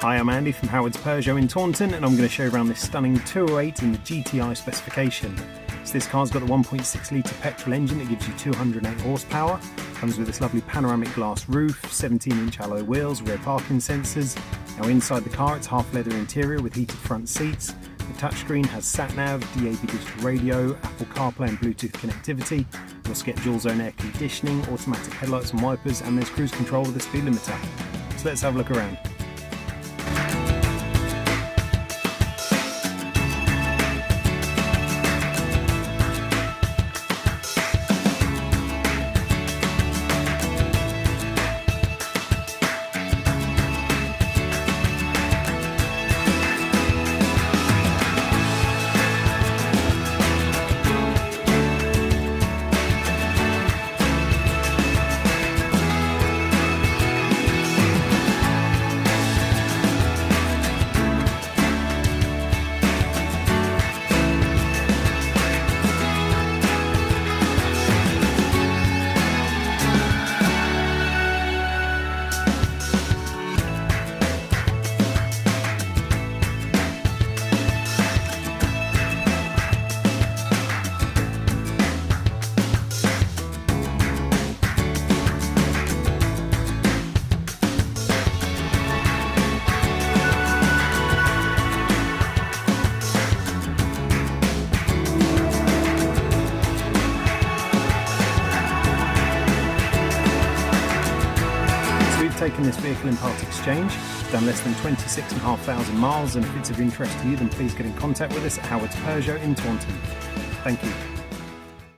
Hi, I'm Andy from Howard's Peugeot in Taunton, and I'm going to show you around this stunning 208 in the GTI specification. So this car's got the 1.6 litre petrol engine that gives you 208 horsepower, comes with this lovely panoramic glass roof, 17-inch alloy wheels, rear parking sensors. Now inside the car it's half leather interior with heated front seats. The touchscreen has sat-nav, DAB digital radio, Apple CarPlay and Bluetooth connectivity. You also get dual zone air conditioning, automatic headlights and wipers, and there's cruise control with a speed limiter. So let's have a look around. Taken this vehicle in part exchange, done less than 26,500 miles, and if it's of interest to you then please get in contact with us at Howard's Peugeot in Taunton. Thank you.